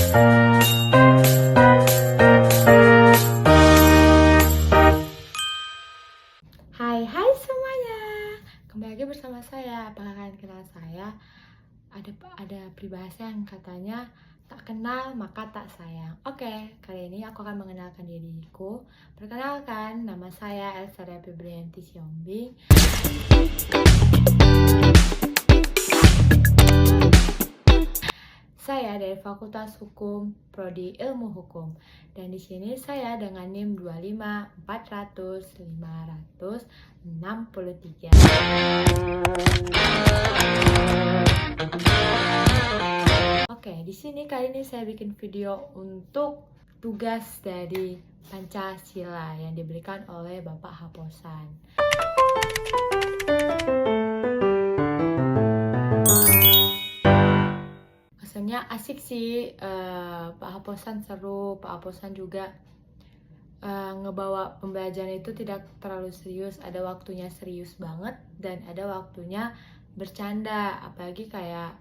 Hai semuanya, kembali lagi bersama saya. Apakah kalian kenal saya? Ada peribahasa yang katanya tak kenal maka tak sayang. Oke, kali ini aku akan mengenalkan diriku. Perkenalkan, nama saya Elsa Febrianti Siombing. Saya dari Fakultas Hukum Prodi Ilmu Hukum, dan di sini saya dengan NIM 25400 563. Oke, di sini kali ini saya bikin video untuk tugas dari Pancasila yang diberikan oleh Bapak Haposan. Rasanya asik sih, Pak Haposan seru, Pak Haposan juga ngebawa pembelajaran itu tidak terlalu serius, ada waktunya serius banget dan ada waktunya bercanda, apalagi kayak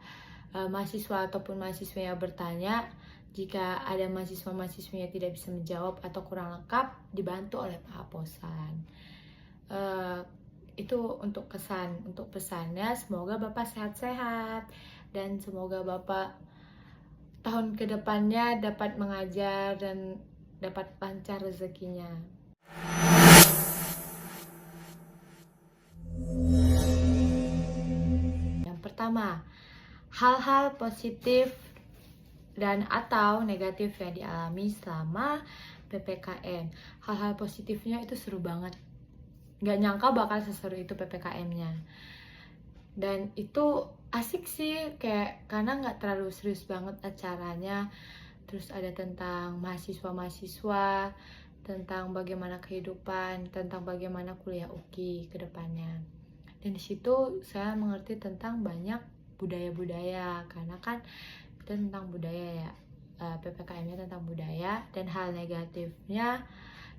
mahasiswa ataupun mahasiswanya bertanya, jika ada mahasiswa-mahasiswanya tidak bisa menjawab atau kurang lengkap, dibantu oleh Pak Haposan. Itu untuk pesannya, semoga Bapak sehat-sehat dan semoga Bapak tahun kedepannya dapat mengajar dan dapat lancar rezekinya. Yang pertama, hal-hal positif dan atau negatif yang dialami selama PPKM. Hal-hal positifnya itu seru banget. Gak nyangka bakal seseru itu PPKM-nya. Dan itu asik sih, kayak karena gak terlalu serius banget acaranya. Terus ada tentang mahasiswa-mahasiswa, tentang bagaimana kehidupan, tentang bagaimana kuliah UKI ke depannya. Dan di situ saya mengerti tentang banyak budaya-budaya, karena kan itu tentang budaya ya, PPKM-nya tentang budaya. Dan hal negatifnya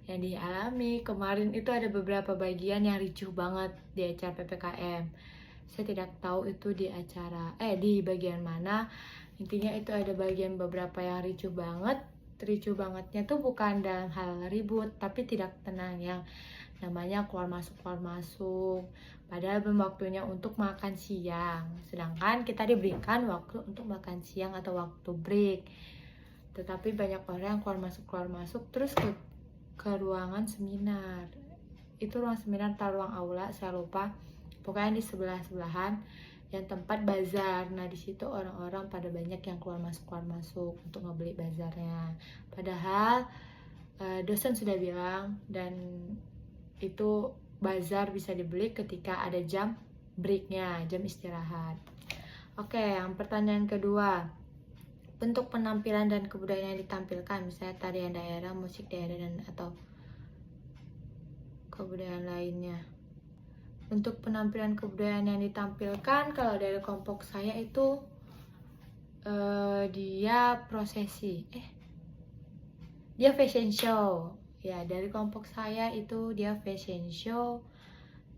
yang dialami kemarin itu ada beberapa bagian yang ricuh banget di acara PPKM. Saya tidak tahu itu di bagian mana. Intinya itu ada bagian beberapa yang ricuh banget. Ricuh bangetnya tuh bukan dalam hal ribut, tapi tidak tenang, yang namanya keluar masuk. Padahal belum waktunya untuk makan siang, sedangkan kita diberikan waktu untuk makan siang atau waktu break. Tetapi banyak orang yang keluar masuk terus ke ruangan seminar. Itu ruang seminar atau ruang aula, saya lupa. Pokoknya di sebelahan yang tempat bazar. Nah, di situ orang-orang pada banyak yang keluar masuk untuk ngebeli bazarnya. Padahal dosen sudah bilang, dan itu bazar bisa dibeli ketika ada jam breaknya, jam istirahat. Oke, yang pertanyaan kedua, bentuk penampilan dan kebudayaan yang ditampilkan, misalnya tarian daerah, musik daerah, dan atau kebudayaan lainnya. Untuk penampilan kebudayaan yang ditampilkan, kalau dari kelompok saya itu dia fashion show. Ya, dari kelompok saya itu dia fashion show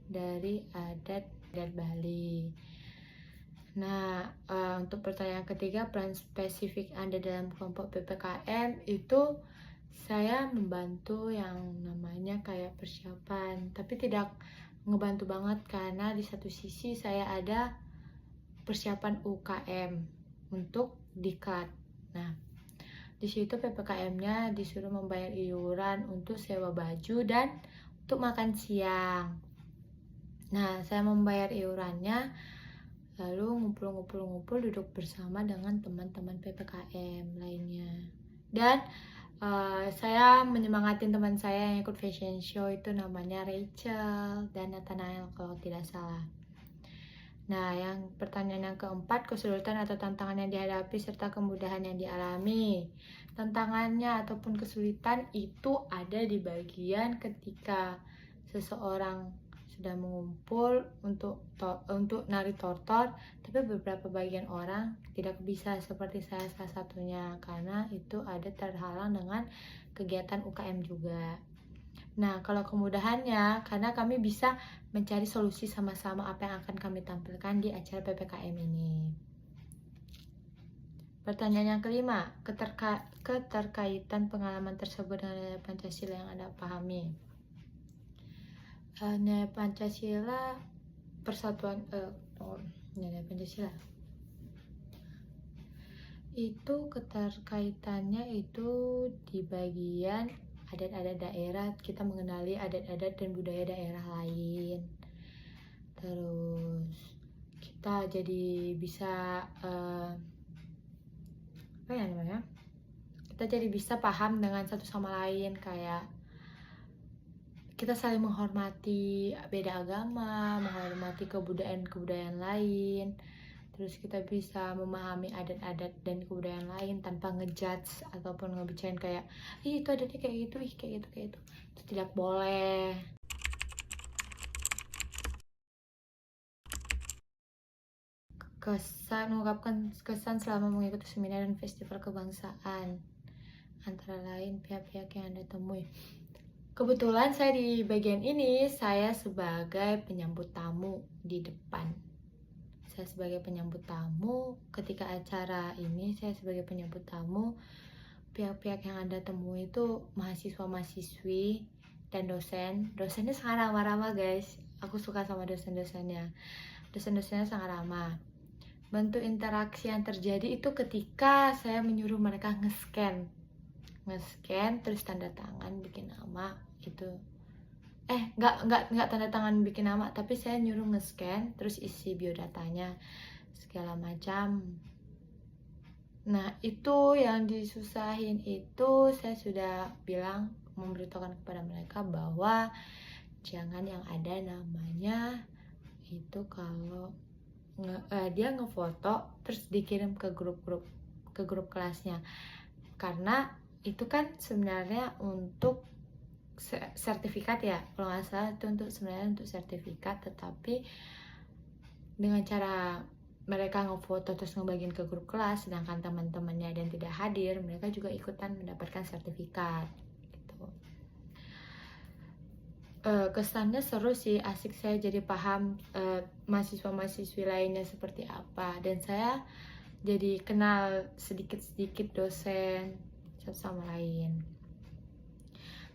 dari adat Bali. Nah, untuk pertanyaan ketiga, peran spesifik Anda dalam kelompok PPKM itu saya membantu yang namanya kayak persiapan, tapi tidak ngebantu banget karena di satu sisi saya ada persiapan UKM untuk diklat. Nah, di situ PPKM-nya disuruh membayar iuran untuk sewa baju dan untuk makan siang. Nah, saya membayar iurannya, lalu ngumpul duduk bersama dengan teman-teman PPKM lainnya. Dan saya menyemangatin teman saya yang ikut fashion show, itu namanya Rachel dan Nathanael kalau tidak salah. Nah, yang pertanyaan yang keempat, kesulitan atau tantangan yang dihadapi serta kemudahan yang dialami. Tantangannya ataupun kesulitan itu ada di bagian ketika seseorang sudah mengumpul untuk nari tortor, tapi beberapa bagian orang tidak bisa, seperti saya salah satunya, karena itu ada terhalang dengan kegiatan UKM juga. Nah, kalau kemudahannya, karena kami bisa mencari solusi sama-sama apa yang akan kami tampilkan di acara PPKM ini. Pertanyaan yang kelima, keterkaitan pengalaman tersebut dengan nilai Pancasila yang Anda pahami. Nilai Pancasila, persatuan, nilai Pancasila itu keterkaitannya itu di bagian adat-adat daerah, kita mengenali adat-adat dan budaya daerah lain. Terus kita jadi bisa kita jadi bisa paham dengan satu sama lain, kayak kita saling menghormati beda agama, menghormati kebudayaan lain. Terus kita bisa memahami adat-adat dan kebudayaan lain tanpa ngejudge ataupun ngebicarain kayak itu adatnya kayak gitu, kayak gitu. Itu tidak boleh. Mengungkapkan kesan selama mengikuti seminar dan festival kebangsaan, antara lain pihak-pihak yang Anda temui. Kebetulan saya di bagian ini, saya sebagai penyambut tamu di depan. Saya sebagai penyambut tamu, ketika acara ini saya sebagai penyambut tamu. Pihak-pihak yang Anda temui itu mahasiswa-mahasiswi dan dosen. Dosennya sangat ramah-ramah guys, aku suka sama dosen-dosennya. Dosen-dosennya sangat ramah. Bentuk interaksi yang terjadi itu ketika saya menyuruh mereka nge-scan terus tanda tangan bikin nama itu. Nggak tanda tangan bikin nama, tapi saya nyuruh nge-scan terus isi biodatanya segala macam. Nah, itu yang disusahin itu saya sudah bilang, memberitahukan kepada mereka bahwa jangan yang ada namanya itu kalau dia ngefoto terus dikirim ke grup kelasnya, karena itu kan sebenarnya untuk sertifikat ya, kalau nggak salah itu sebenarnya untuk sertifikat, tetapi dengan cara mereka ngefoto terus ngebagiin ke grup kelas, sedangkan teman-temannya dan tidak hadir, mereka juga ikutan mendapatkan sertifikat gitu. Kesannya seru sih, asik, saya jadi paham mahasiswa-mahasiswi lainnya seperti apa, dan saya jadi kenal sedikit-sedikit dosen satu sama lain.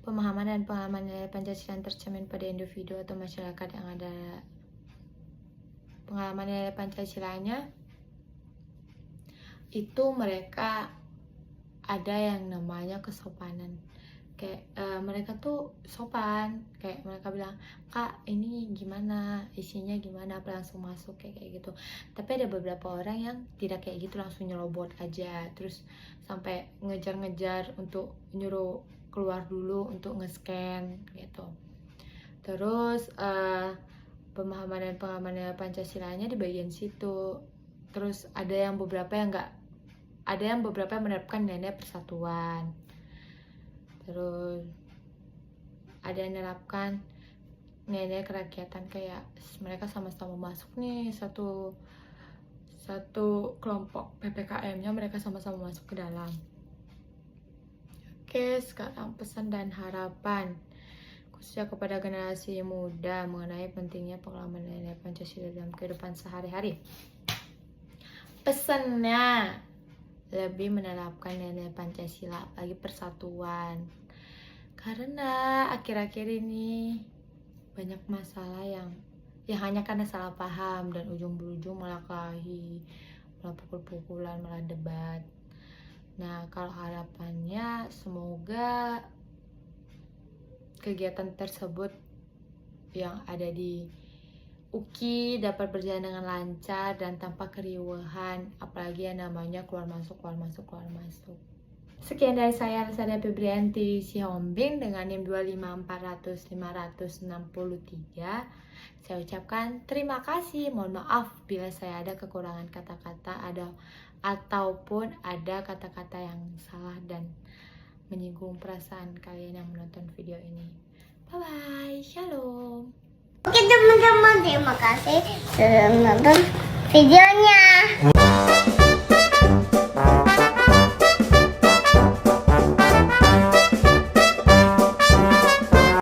Pemahaman dan pengalaman nilai Pancasila yang tercermin pada individu atau masyarakat yang ada. Pengalaman nilai Pancasilanya itu mereka ada yang namanya kesopanan. Kayak mereka tuh sopan, kayak mereka bilang, "Kak, ini gimana, isinya gimana?" Apa langsung masuk kayak gitu. Tapi ada beberapa orang yang tidak kayak gitu, langsung nyelobot aja, terus sampai ngejar-ngejar untuk nyuruh keluar dulu untuk nge-scan gitu. Terus pemahaman dan pengalaman Pancasilanya di bagian situ. Terus ada yang beberapa yang menerapkan nilai persatuan. Terus ada yang menerapkan nilai kerakyatan, kayak mereka sama-sama masuk nih satu kelompok PPKM-nya, mereka sama-sama masuk ke dalam. Oke, sekarang pesan dan harapan khususnya kepada generasi muda mengenai pentingnya pengalaman nilai Pancasila dalam kehidupan sehari-hari. Pesannya lebih menerapkan nilai Pancasila, apalagi persatuan, karena akhir-akhir ini banyak masalah yang hanya karena salah paham dan ujung berujung malah kelahi, malah pukul-pukulan, malah debat. Nah, kalau harapannya semoga kegiatan tersebut yang ada di UKI dapat berjalan dengan lancar dan tanpa keriuhan, apalagi yang namanya keluar masuk. Sekian dari saya, Rasadia Febrianti Sihombing dengan NIM 25400-563. Saya ucapkan terima kasih, mohon maaf bila saya ada kekurangan kata-kata ataupun ada kata-kata yang salah dan menyinggung perasaan kalian yang menonton video ini. Bye bye, shalom. Oke teman-teman, terima kasih sudah menonton video